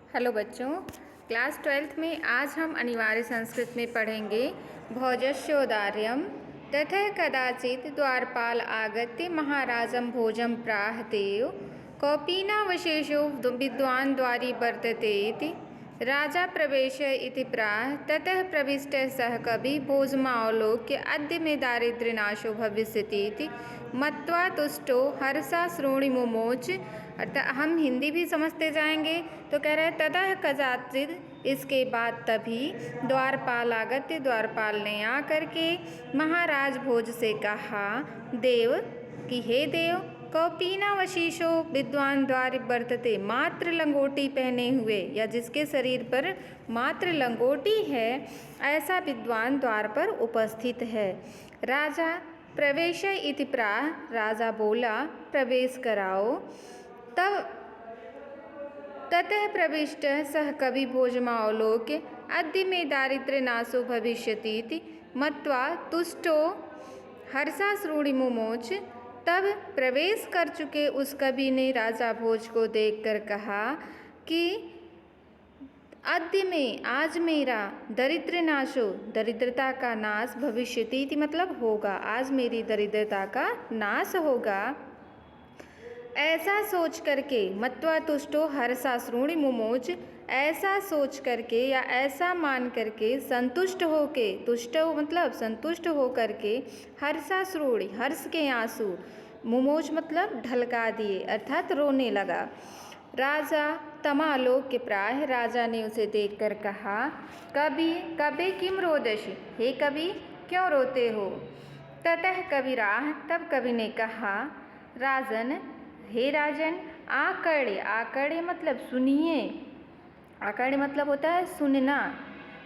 Hello बच्चों, class 12th में आज हम अनिवार्य संस्कृत में पढ़ेंगे भोजस्योदार्यम ततः कदाचित् द्वारपाल आगत्य महाराजं भोजं प्राह देव कौपीनावशेषो विद्वान् द्वारी वर्तते इति राजा प्रवेश इति प्राह ततः प्रविष्टः सः कवि भोजमावलोक्य अद्य मे दारिद्र्यनाशो भविष्यति इति मत्वा तुष्टो हर्षा श्रोणि मुमोच। अर्थात हम हिंदी भी समझते जाएंगे। तो कह रहे हैं ततः कदाचित्, इसके बाद तभी द्वारपाल आगत्य, द्वारपाल ने आकर के महाराज भोज से कहा देव कि हे देव कौपीनावशीषो विद्वान द्वार वर्तते, मात्र लंगोटी पहने हुए या जिसके शरीर पर मात्र लंगोटी है ऐसा विद्वान द्वार पर उपस्थित है। राजा प्रवेश इति प्राह, राजा बोला प्रवेश कराओ। तब ततः प्रविष्ट सह कवि भोजमावलोक्य अद्य मे दारिद्र्यनाशो भविष्यति इति मत्वा तुष्टो हर्षा श्रोणि मुमोच। तब प्रवेश कर चुके उस कवि ने राजा भोज को देखकर कहा कि अद्य में, आज मेरा दरिद्र्यनाशो, दरिद्रता का नाश, भविष्यति इति मतलब होगा, आज मेरी दरिद्रता का नाश होगा। ऐसा सोच करके मत्वा तुष्टो हर्षा श्रोणि मुमोच, ऐसा सोच करके या ऐसा मान करके संतुष्ट होके, तुष्ट मतलब संतुष्ट हो करके, हर्षा श्रोणि हर्ष के आंसू, मुमोच मतलब ढलका दिए अर्थात रोने लगा। राजा तमालोक्य प्राह, राजा ने उसे देखकर कहा कवि कवि किम रोदसी, हे कवि क्यों रोते हो। ततः कविराह, तब कवि ने कहा राजन, हे राजन आकड़े, आकड़े मतलब सुनिए, आकड़े मतलब होता है सुनना।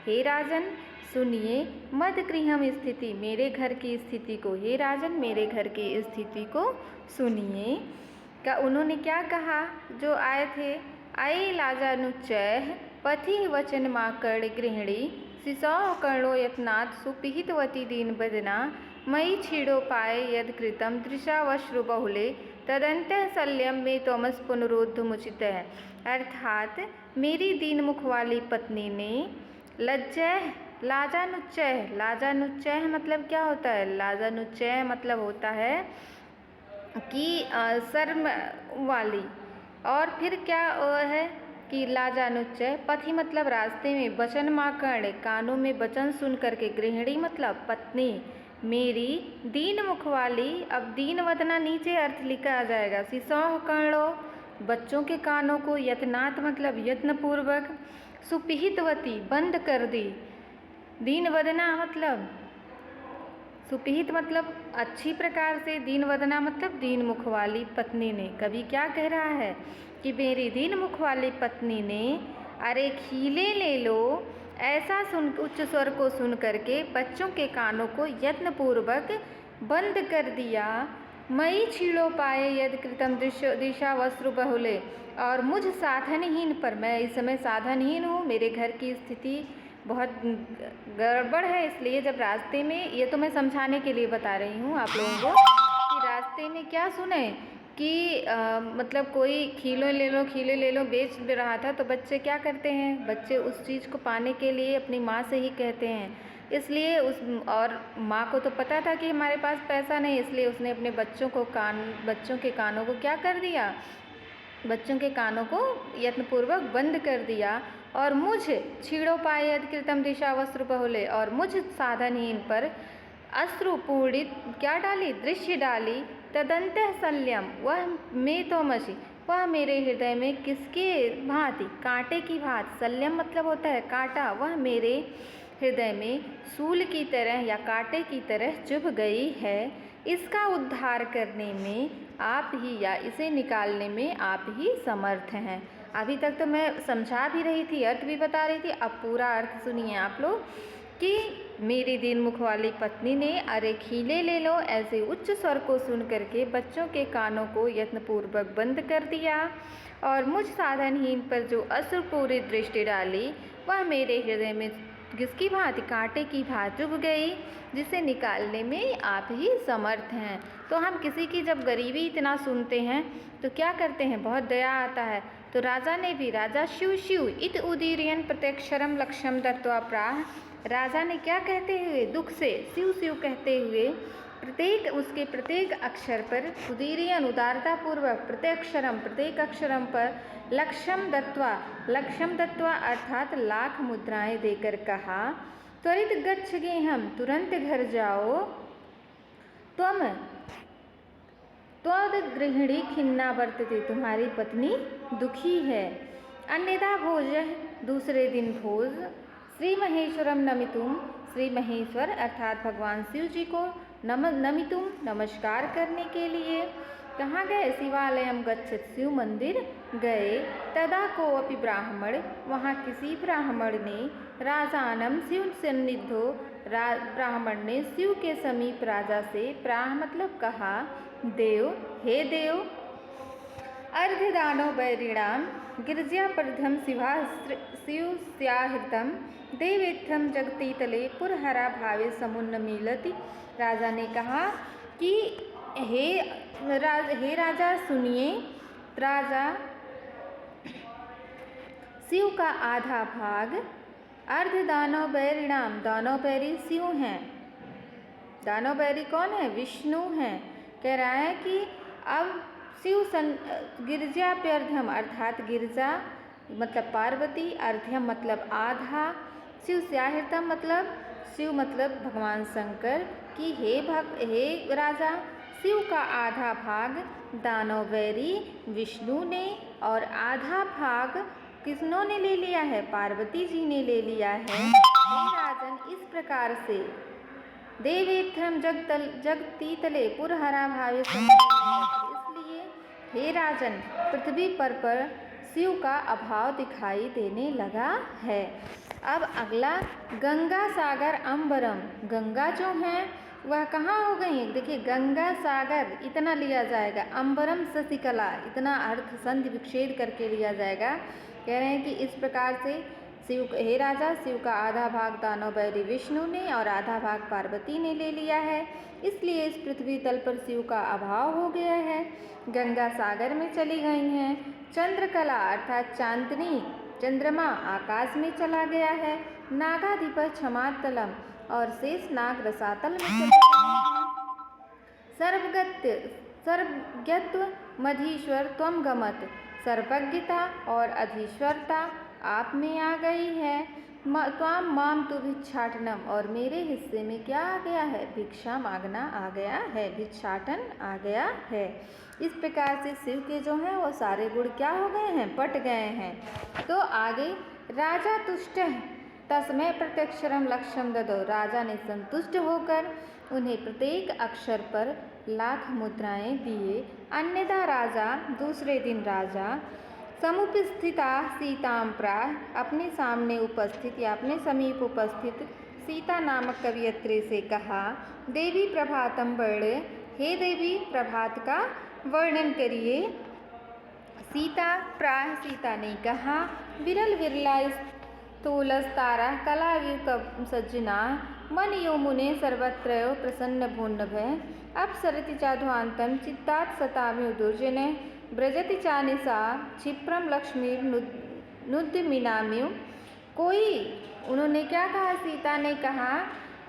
हे राजन सुनिए, मद गृहम स्थिति, मेरे घर की स्थिति को, हे राजन मेरे घर की स्थिति को सुनिए। का उन्होंने क्या कहा जो आए थे, अये लाजानुच्चय पथि वचन माकड़ गृहिणी शिशौ कर्णो यत्नाथ सुपिहितवती दीन बदना मयि छीड़ो पाए यद कृतम दृशावश्रु बहुले तदंतः शल्यम में तोमस पुनरुद्धमुचित है। अर्थात मेरी दीन मुख वाली पत्नी ने लज्जय, लाजानुच्चय, लाजानुच्चय मतलब क्या होता है, लाजानुच्चय मतलब होता है कि शर्म वाली, और फिर क्या है कि लाजानुच्चय पथि मतलब रास्ते में, वचन माकर्ण कानों में वचन सुन करके, गृहिणी मतलब पत्नी, मेरी दीन मुख वाली, अब दीन वदना नीचे अर्थ लिखा आ जाएगा, शिशोह कर्णो बच्चों के कानों को, यत्नाथ मतलब यत्नपूर्वक, सुपिहितवती बंद कर दी, दीन वदना मतलब सुपिहित मतलब अच्छी प्रकार से, दीन वदना मतलब दीन मुख वाली पत्नी ने। कवि क्या कह रहा है कि मेरी दीन मुख वाली पत्नी ने अरे खीले ले लो, ऐसा सुन, उच्च स्वर को सुन करके बच्चों के कानों को यत्नपूर्वक बंद कर दिया। मई छीड़ो पाए यद कृतम दिशा वस्त्रु बहुले, और मुझ साधनहीन पर, मैं इस समय साधनहीन हूँ, मेरे घर की स्थिति बहुत गड़बड़ है, इसलिए जब रास्ते में, ये तो मैं समझाने के लिए बता रही हूँ आप लोगों को कि रास्ते में क्या सुने कि मतलब कोई खीले ले लो, खीले ले लो बेच रहा था, तो बच्चे क्या करते हैं, बच्चे उस चीज़ को पाने के लिए अपनी माँ से ही कहते हैं, इसलिए उस, और माँ को तो पता था कि हमारे पास पैसा नहीं, इसलिए उसने अपने बच्चों के कानों को क्या कर दिया, बच्चों के कानों को यत्नपूर्वक बंद कर दिया। और मुझ छीड़ो पाए यद कृतम दिशा वस्त्र बहुले, और मुझ साधनहीन पर अश्रुपूर्णित क्या डाली, दृश्य डाली, तदंतः शल्यम वह में तोमसी, वह मेरे हृदय में किसके भांति, कांटे की भांति, शल्यम मतलब होता है कांटा, वह मेरे हृदय में सूल की तरह या कांटे की तरह चुभ गई है। इसका उद्धार करने में आप ही, या इसे निकालने में आप ही समर्थ हैं। अभी तक तो मैं समझा भी रही थी, अर्थ भी बता रही थी, अब पूरा अर्थ सुनिए आप लोग कि मेरी दीन मुख वाली पत्नी ने अरे खीले ले लो ऐसे उच्च स्वर को सुन करके बच्चों के कानों को यत्नपूर्वक बंद कर दिया, और मुझ साधनहीन पर जो अश्रुपूरित दृष्टि डाली वह मेरे हृदय में किसकी भांति, कांटे की भांति चुभ गई, जिसे निकालने में आप ही समर्थ हैं। तो हम किसी की जब गरीबी इतना सुनते हैं तो क्या करते हैं, बहुत दया आता है, तो राजा ने भी राजा शिव शिव इत उदीरयन प्रत्यक्षरम लक्ष्यम दत्वा प्राह। राजा ने क्या कहते हुए दुख से शिव शिव कहते हुए उसके प्रत्येक अक्षर पर उदीरयन उदारता पूर्वक प्रत्येक अक्षरम पर लक्ष्यम दत्वा अर्थात लाख मुद्राएं देकर कहा, त्वरित गच्छ गेहम, तुरंत घर जाओ, त्वद्गृहिणी खिन्ना वर्तते, तुम्हारी पत्नी दुखी है। अन्यथा भोज, दूसरे दिन भोज। श्री महेश्वरम नमितुम, श्री महेश्वर अर्थात भगवान शिव जी को नमितुम नमस्कार करने के लिए कहाँ गए? शिवालयम गच्छत, शिव मंदिर गए। तदा को अपि ब्राह्मण, वहाँ किसी ब्राह्मण ने राजानम शिव सन्निधो, ब्राह्मण ने शिव के समीप राजा से प्राह मतलब कहा, देव, हे देव, अर्धदानो बैरिणाम गिरिजाप्रधम शिव स्याहृतम देवेत्थम जगतीतले पुरहरा भावे समुन्नमीलति। राजा ने कहा कि हे राजा सुनिए, राजा शिव का आधा भाग अर्धदानव बैरिणाम, दानव बैरी शिव हैं, दानव बैरी कौन है? विष्णु हैं। कह रहा है कि अब शिव गिरिजाप्यर्धम अर्थात गिरिजा मतलब पार्वती, अर्ध्यम मतलब आधा, शिव स्याहृतम मतलब शिव मतलब भगवान शंकर कि हे राजा, शिव का आधा भाग दानव बैरी विष्णु ने और आधा भाग किसनों ने ले लिया है? पार्वती जी ने ले लिया है। हे राजन, इस प्रकार से देवेत्थम जगतीतले पुरहरा भावे, इसलिए हे राजन पृथ्वी पर शिव का अभाव दिखाई देने लगा है। अब अगला गंगा सागर अम्बरम, गंगा जो है वह कहाँ हो गई? देखिए गंगा सागर इतना लिया जाएगा, अम्बरम शशिकला इतना अर्थ संधि विच्छेद करके लिया जाएगा। कह रहे हैं कि इस प्रकार से शिव, हे राजा, शिव का आधा भाग दानव बैरी विष्णु ने और आधा भाग पार्वती ने ले लिया है, इसलिए इस पृथ्वी तल पर शिव का अभाव हो गया है। गंगा सागर में चली गई हैं। चंद्रकला अर्थात चांदनी, चंद्रमा आकाश में चला गया है। नागाधिप क्षमातलम और शेष नाग रसातल में चले गए हैं। सर्वज्ञत्व मधीश्वर त्वम गमत, सर्वज्ञता और अधीश्वरता आप में आ गई है। त्वाम माम तु भिक्षाटनम, और मेरे हिस्से में क्या आ गया है? भिक्षा मांगना आ गया है, भिक्षाटन आ गया है। इस प्रकार से शिव के जो हैं वो सारे गुण क्या हो गए हैं? पट गए हैं। तो आगे राजा तुष्ट तस्मै प्रत्यक्षरम लक्ष्यम ददो, राजा ने संतुष्ट होकर उन्हें प्रत्येक अक्षर पर लाख मुद्राएं दिए। अन्यथा राजा, दूसरे दिन राजा समुपस्थिता सीताम प्राह, अपने सामने उपस्थित या अपने समीप उपस्थित सीता नामक कवियत्री से कहा, देवी प्रभातम वर्ण, हे देवी प्रभात का वर्णन करिए। सीता प्राह, सीता ने कहा, विरल विरला स्थूलस्तारा कलावीर सज्जना मन यो मुने सर्वत्रयो प्रसन्न भून्नभ, अपसरति चाध्वांतम चित्तात सताम्यो दुर्जने ब्रजति चानिसा क्षिप्रम लक्ष्मीर नुद्यमिनाम्यु। कोई, उन्होंने क्या कहा? सीता ने कहा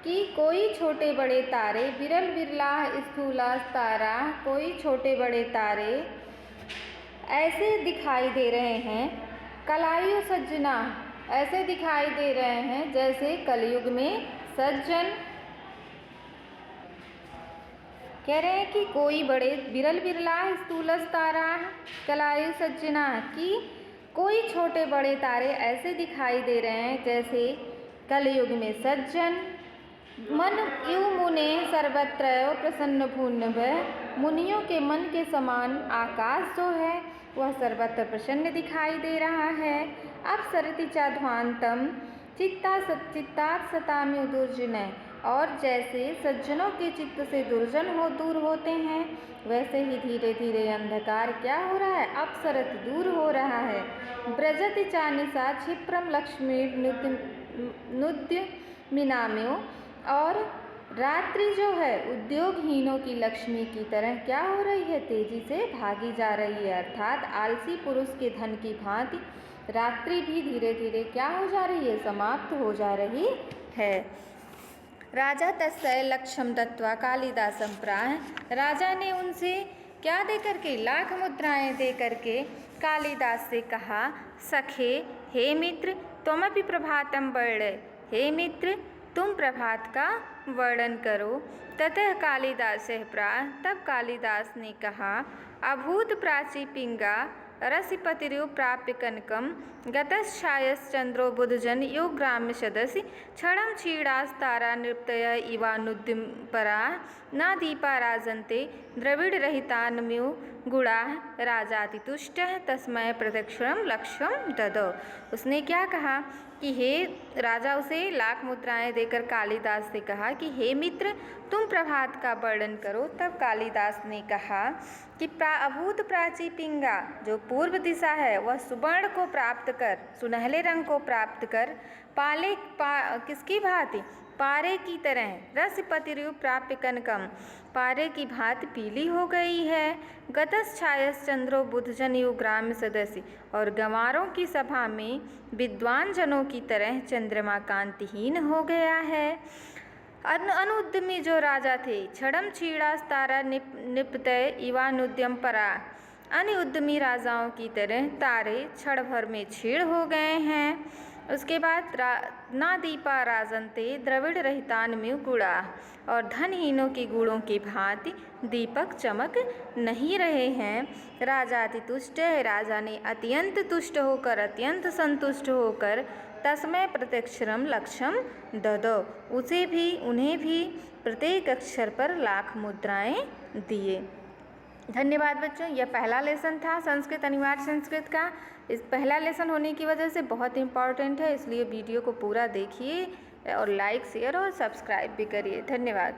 कि कोई छोटे बड़े तारे, विरल विरला स्थूला तारा, कोई छोटे बड़े तारे ऐसे दिखाई दे रहे हैं, कलायु सज्जना ऐसे दिखाई दे रहे हैं जैसे कलयुग में सज्जन। कह रहे हैं कि कोई बड़े विरल विरला स्थूलस तारा कलायु सज्जना, कि कोई छोटे बड़े तारे ऐसे दिखाई दे रहे हैं जैसे कलयुग में सज्जन। मन यु मुने सर्वत्र प्रसन्न भून्नभ, मुनियों के मन के समान आकाश जो है वह सर्वत्र प्रसन्न दिखाई दे रहा है। अब सरति चाध्वांतम चित्तात सताम्यो दुर्जनय, और जैसे सज्जनों के चित्त से दुर्जन दूर होते हैं, वैसे ही धीरे धीरे अंधकार क्या हो रहा है? अपसरत दूर हो रहा है। ब्रजति चानिसा क्षिप्रम लक्ष्मी नुद्य मिनाम्यो, और रात्रि जो है उद्योगहीनों की लक्ष्मी की तरह क्या हो रही है, तेजी से भागी जा रही है। अर्थात आलसी पुरुष के धन की भांति रात्रि भी धीरे धीरे क्या हो जा रही है, समाप्त हो जा रही है। राजा तस्य लक्ष्यम दत्वा कालिदासम प्राह, राजा ने उनसे क्या दे करके, लाख मुद्राएं दे करके कालिदास से कहा, सखे हे मित्र त्वमपि प्रभातम वर्णय, हे मित्र तुम प्रभात का वर्णन करो। ततः कालिदास प्राह, तब कालिदास ने कहा, अभूत प्राची पिंगा रसिपतिरु प्राप्य कनकम गतश्छायश्चंद्रो बुधजन यो ग्राम्य सदसि क्षणं क्षीणास्तारा नृप्तय इवानुद्यम परा न दीपा राजन्ते द्रविड़रहितान्म्यु गुणा राजातितुष्टः तस्मै प्रदक्षिणं लक्ष्यम ददौ। उसने क्या कहा कि हे राजा, उसे लाख मुद्राएं देकर कालिदास से कहा कि हे मित्र तुम प्रभात का वर्णन करो। तब कालिदास ने कहा कि अभूत प्राची पिंगा, जो पूर्व दिशा है वह सुवर्ण को प्राप्त कर, सुनहले रंग को प्राप्त कर, किसकी भांति, पारे की तरह, रसपतिरु प्राप्य कनकम, पारे की भांति पीली हो गई है। गतश्छायस चंद्रो बुधजनयु ग्राम्य सदस्य, और गंवारों की सभा में विद्वान जनों की तरह चंद्रमा कांतिहीन हो गया है। अनुद्यमी जो राजा थे, क्षणम क्षीणास्तारा निपतय इवानुद्यम परा, अनुद्यमी राजाओं की तरह तारे क्षण भर में क्षीण हो गए हैं। उसके बाद ना दीपा राजन्ते द्रविड़ रहितान में गुड़ा, और धनहीनों की गुड़ों की भांति दीपक चमक नहीं रहे हैं। राजा अति तुष्ट है, राजा ने अत्यंत तुष्ट होकर, अत्यंत संतुष्ट होकर तस्मै प्रत्यक्षरम लक्ष्यम ददौ, उन्हें भी प्रत्येक अक्षर पर लाख मुद्राएं दिए। धन्यवाद बच्चों, यह पहला लेसन था संस्कृत, अनिवार्य संस्कृत का। इस पहला लेसन होने की वजह से बहुत इम्पॉर्टेंट है, इसलिए वीडियो को पूरा देखिए और लाइक, शेयर और सब्सक्राइब भी करिए। धन्यवाद।